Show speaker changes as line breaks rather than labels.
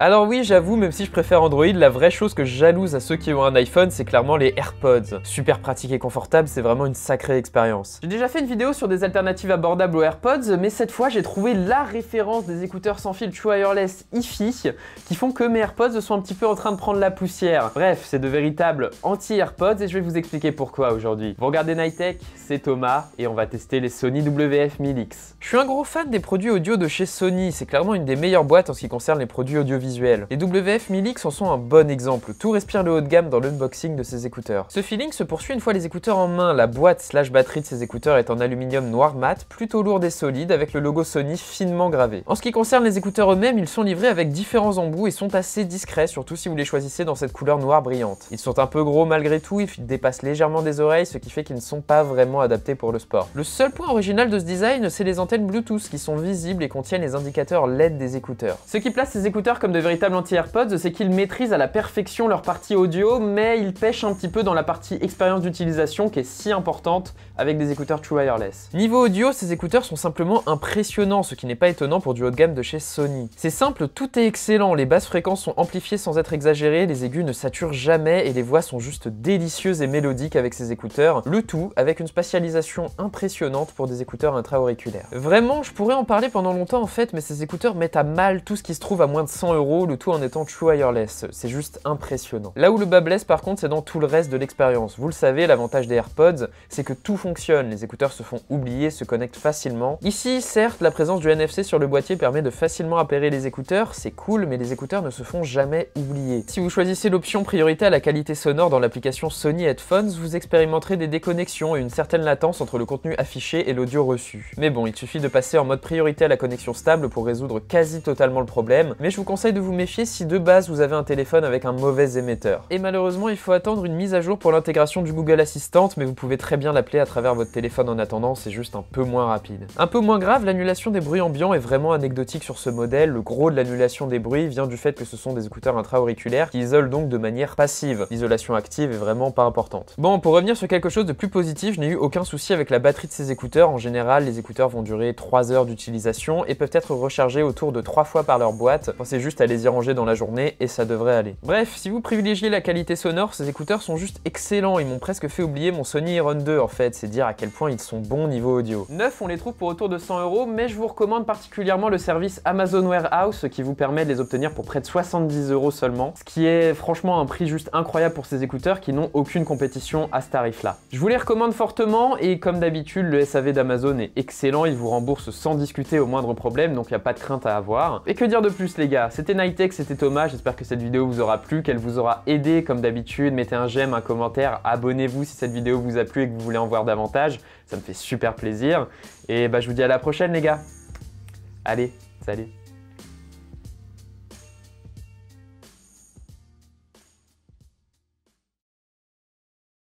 Alors oui, j'avoue, même si je préfère Android, la vraie chose que je jalouse à ceux qui ont un iPhone, c'est clairement les AirPods. Super pratique et confortable, c'est vraiment une sacrée expérience. J'ai déjà fait une vidéo sur des alternatives abordables aux AirPods, mais cette fois j'ai trouvé la référence des écouteurs sans fil True Wireless hi-fi qui font que mes AirPods sont un petit peu en train de prendre la poussière. Bref, c'est de véritables anti-AirPods et je vais vous expliquer pourquoi aujourd'hui. Vous regardez Nightech, c'est Thomas et on va tester les Sony WF-1000X. Je suis un gros fan des produits audio de chez Sony, c'est clairement une des meilleures boîtes en ce qui concerne les produits audiovisuels. Les WF-1000X en sont un bon exemple, tout respire le haut de gamme dans l'unboxing de ces écouteurs. Ce feeling se poursuit une fois les écouteurs en main, la boîte/batterie de ces écouteurs est en aluminium noir mat, plutôt lourde et solide, avec le logo Sony finement gravé. En ce qui concerne les écouteurs eux-mêmes, ils sont livrés avec différents embouts et sont assez discrets, surtout si vous les choisissez dans cette couleur noire brillante. Ils sont un peu gros malgré tout, ils dépassent légèrement des oreilles, ce qui fait qu'ils ne sont pas vraiment adaptés pour le sport. Le seul point original de ce design, c'est les antennes Bluetooth qui sont visibles et contiennent les indicateurs LED des écouteurs. Ce qui place ces écouteurs comme de véritables anti-AirPods, c'est qu'ils maîtrisent à la perfection leur partie audio, mais ils pêchent un petit peu dans la partie expérience d'utilisation qui est si importante avec des écouteurs True Wireless. Niveau audio, ces écouteurs sont simplement impressionnants, ce qui n'est pas étonnant pour du haut de gamme de chez Sony. C'est simple, tout est excellent, les basses fréquences sont amplifiées sans être exagérées, les aigus ne saturent jamais et les voix sont juste délicieuses et mélodiques avec ces écouteurs, le tout avec une spatialisation impressionnante pour des écouteurs intra-auriculaires. Vraiment, je pourrais en parler pendant longtemps en fait, mais ces écouteurs mettent à mal tout ce qui se trouve à moins de 100 €, le tout en étant True Wireless. C'est juste impressionnant. Là où le bas blesse par contre, c'est dans tout le reste de l'expérience. Vous le savez, l'avantage des AirPods, c'est que tout fonctionne. Les écouteurs se font oublier, se connectent facilement. Ici, certes, la présence du NFC sur le boîtier permet de facilement appairer les écouteurs, c'est cool, mais les écouteurs ne se font jamais oublier. Si vous choisissez l'option priorité à la qualité sonore dans l'application Sony Headphones, vous expérimenterez des déconnexions et une certaine latence entre le contenu affiché et l'audio reçu. Mais bon, il suffit de passer en mode priorité à la connexion stable pour résoudre quasi totalement le problème, mais je vous conseille de vous méfier si de base vous avez un téléphone avec un mauvais émetteur. Et malheureusement, il faut attendre une mise à jour pour l'intégration du Google Assistant, mais vous pouvez très bien l'appeler à travers votre téléphone en attendant, c'est juste un peu moins rapide. Un peu moins grave, l'annulation des bruits ambiants est vraiment anecdotique sur ce modèle. Le gros de l'annulation des bruits vient du fait que ce sont des écouteurs intra-auriculaires qui isolent donc de manière passive. L'isolation active est vraiment pas importante. Bon, pour revenir sur quelque chose de plus positif, je n'ai eu aucun souci avec la batterie de ces écouteurs. En général, les écouteurs vont durer 3 heures d'utilisation et peuvent être rechargés autour de 3 fois par leur boîte. Pensez juste à les y ranger dans la journée et ça devrait aller. Bref, si vous privilégiez la qualité sonore, ces écouteurs sont juste excellents. Ils m'ont presque fait oublier mon Sony Heron 2 en fait, c'est dire à quel point ils sont bons niveau audio. Neufs, on les trouve pour autour de 100 €, mais je vous recommande particulièrement le service Amazon Warehouse qui vous permet de les obtenir pour près de 70 € seulement, ce qui est franchement un prix juste incroyable pour ces écouteurs qui n'ont aucune compétition à ce tarif-là. Je vous les recommande fortement et comme d'habitude, le SAV d'Amazon est excellent, il vous rembourse sans discuter au moindre problème, donc il n'y a pas de crainte à avoir. Et que dire de plus les gars, c'était Nightech, c'était Thomas, j'espère que cette vidéo vous aura plu, qu'elle vous aura aidé comme d'habitude. Mettez un j'aime, un commentaire, abonnez-vous si cette vidéo vous a plu et que vous voulez en voir davantage, ça me fait super plaisir. Et bah je vous dis à la prochaine les gars. Allez, salut.